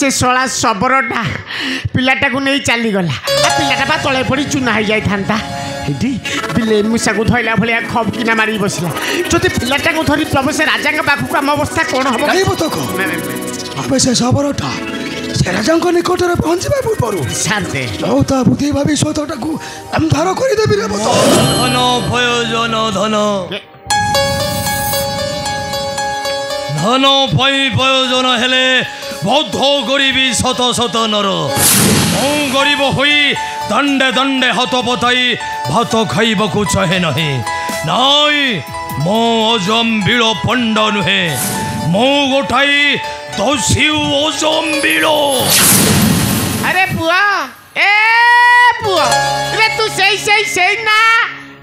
से शला सबरटा पिलाटा को नहीं चलीगला पिलाटा बा तले पड़ी चुना हो जाता बिले मूषा को धरला भाया खब किना मारी बसला जो पिलाटा को धरी प्रभु से राजा पाखक आम अवस्था कौन हम से सबरटा से राजा निकट में पहुंचा पूर्व शांति बहुत बुद्धि भावी स्वतटा को आम धार करदेवी धन प्रयोजन धन धन प्रयोजन हेले बौद्ध गरीबी शत शत नर मु गरीब हुई दंडे दंडे हाथ पताई भात खाइबा चाहे नहीं नाई मो अजम्बिल पंड नुहे मो गोटाई दोषी अजम्बिल। अरे बुआ ए बुआ रे तू सही ना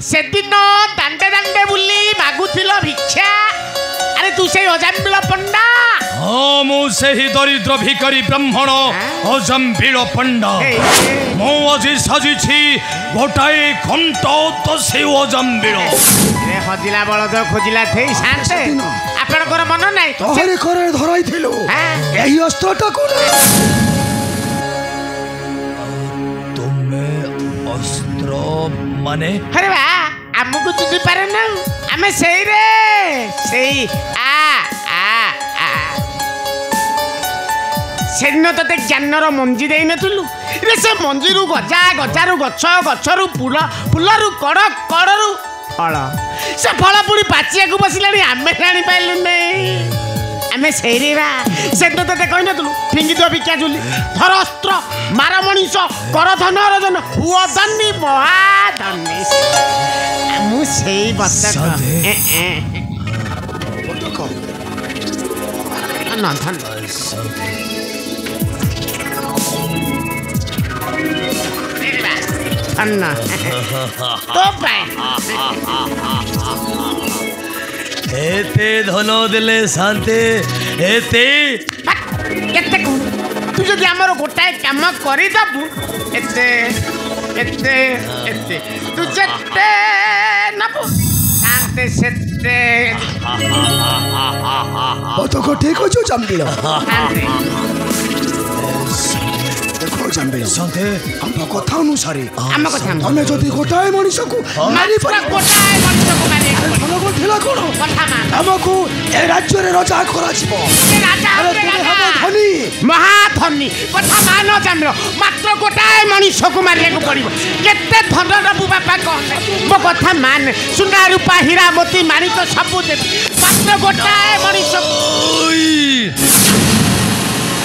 से दिन दांडे दांडे बुली मागुथिल भिक्षा अरे तू से अजम्बिल पंडा हाँ मु से ही दरिद्र भिकारी ब्राह्मण अजम्बिल पंडा मु आज साजी गोटाए घंट दशे अजम्बिल हजिला बलद खोजिला थे शांते आपनकर मन नाही तोहरे करे धराइथिलु एही अस्त्रटा को तुमे अस्त्र माने अरे बा हमको चिन्हि पारे ना हमें सही रे सही सेदिन तते ज्ञानर मंजी दे नथुलु रे से मंजीरु गजा गजारु गछ गछरु फूल फूलरु कड़ कड़रु फल से फल पुड़ी पाचिया को बसिलानी आमे जानी पाइलु नहीं आमे सेरी बा सेदिन तते कहि नथुलु फिंगी दो भिक्षा जुली धर अस्त्र मार मनीष कर धन रजन हुआ धनी महाधनी मु सेई बतक ना धन अन्ना तो पाए एते धन देले शांति एते केते को तू जदि हमर गोटाए काम करि दबु एते एते एते तू जते नबु शांति सेते तो को ठीक हो जो जम्बिल देखो जम्बिल शांति हम कथा अनुसारे हम कथा हमें जदि गोटाए मनीष को मारी पूरा गोटाए मनीष को मारी धन को थिला कोन कथा मान हमको ए राज्य रे राजा करा छिबो ए राजा धनी महाधनी कथा मान जम्बिल मात्र गोटाए मनीष को मारिया को पड़िबो केते धन रबु बापा कहले मो कथा मान सुना रूपा हीरा मोती मारी तो सब दे मात्र गोटाए मनीष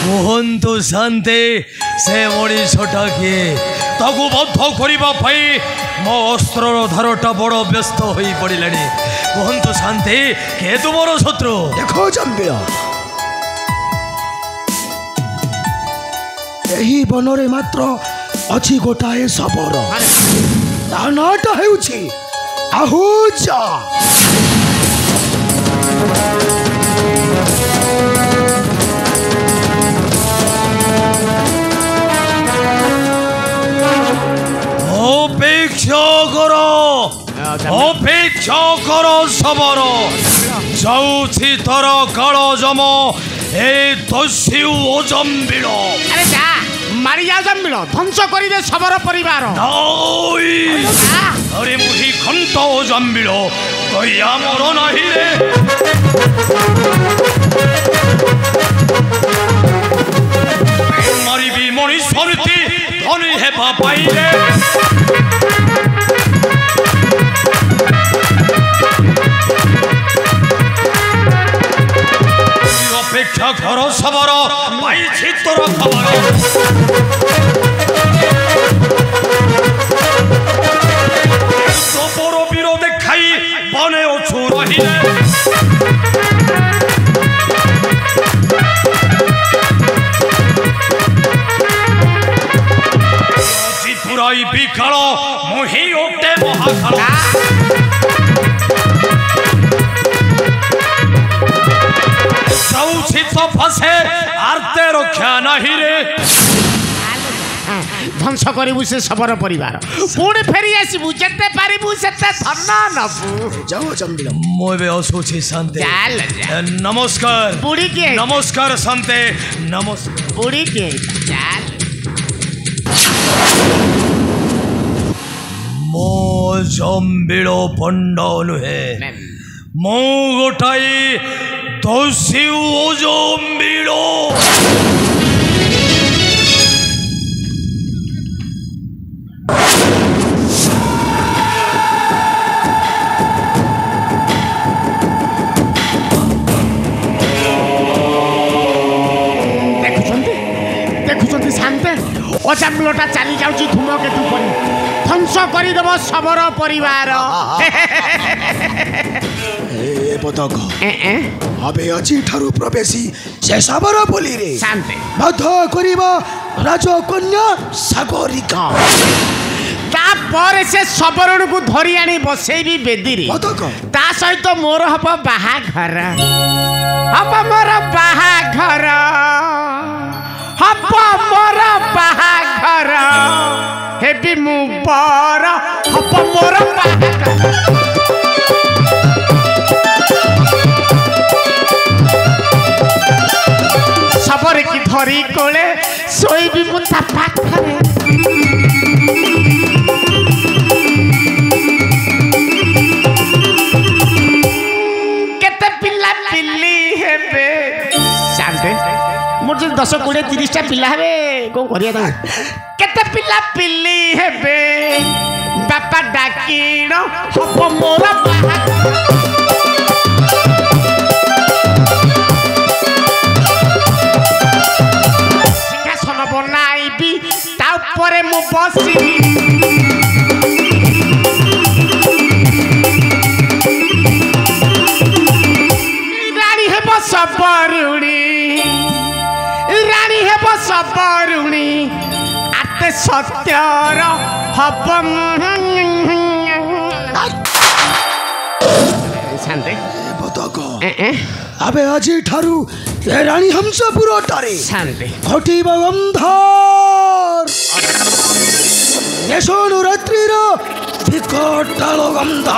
कहतु शांति से मनीषटा किए ताकू बद्ध करने मो अस्त्र धारटा बड़ व्यस्त हो पड़ा कहतु शांति के तुमर शत्रु देखो जम्बिल यही बनरे मात्र अच्छी गोटाए शबर ता नाटा हेउछि आहुजा अपेक्षा कर शबर जाऊँ तर काल जम ए दस्यु अजम्बिल अरे जा मारी जा जम्बिल ध्वंस कर दे शबर परिवार अरे मुही घंट अजम्बिल कहिया मोर नहीं रे मारिबी मनीष धनी हेबा पाइले अपेक्षा घर शबर पाई तोर खबर तोर वीर देखाई बने अछु रही पुराई बिखाल मुही ओटे महाखाल फसे आरते रक्षा नहीं रे ধ্বংস করিবু সে সবর পরিবার পুଣି ফেরি আসিবু যেতে পারিবু সেতে ধন নবু যাও চম্বিল ମୁଁ ଏବେ ଆସୁଛି ଶାନ୍ତେ ଚାଲ ଯା। ନମସ୍କାର ବୁଢ଼ୀ କିଏ ନମସ୍କାର ଶାନ୍ତେ ନମସ୍କାର ବୁଢ଼ୀ କିଏ ଚାଲ ମୋ ଜମ୍ବିଳ ପଣ୍ଡ ନୁହେଁ ମୁଁ ଗୋଟାଏ ଦସ୍ୟୁ ଜମ୍ବିଳ ଦେଖୁଛନ୍ତି ଶାନ୍ତେ ଅଜାମୂଳଟା ଚାଲି ଯାଉଛି ଧୂମକେତୁ ପରି ଧ୍ୱଂସ କରିଦେବ ଶବର ପରିବାର ଏ ପଦକ ଏବେ ଆଜିଠାରୁ ପ୍ରବେଶୀ ସେ ଶବର ପଲ୍ଲୀରେ ଶାନ୍ତେ ବଧ କରିବା ରାଜକନ୍ୟା ସାଗରିକା ତାପରେ ସେ ଶବରଣକୁ ଧରି ଆଣି ବସେଇବି ବେଦିରେ ପଦକ ତା ସହିତ ମୋର ହବ ବାହାଘର ହବ ମୋର ବାହାଘର ହବ ମୋର ବାହାଘର ହେବି ମୁଁ ବର ହବ ମୋର ବାହାଘର ଶବରେ କି ଧରି କୋଳେ ଶୋଇବି ମୁଁ ତା ପାଖରେ କେତେ ପିଲା ପିଲି ହେବେ ଶାନ୍ତେ ମୋର ଯଦି 10 20 30ଟା ପିଲା ହେବେ କଣ କରିବା ତାଙ୍କୁ କେତେ ପିଲା ପିଲି ହେବେ ବାପା ଡାକିଣ ହବ ମୋର ସିଂହାସନ ବନାଇବି ତା ଉପରେ ମୁଁ ବସିବି ରାଣୀ ହେବ ସବରୁଣୀ ରାଣୀ ହେବ ସବରୁଣୀ ଆତେ ସତ୍ୟର ହବ ଶାନ୍ତେ ପଦକ ଏବେ ଆଜିଠାରୁ ଏ ରାଣୀ ହଂସପୁରଠାରେ ଶାନ୍ତେ ଘଟିବ ଅନ୍ଧାର ରାତ୍ରିର ବିକଟାଳ ଗନ୍ଧ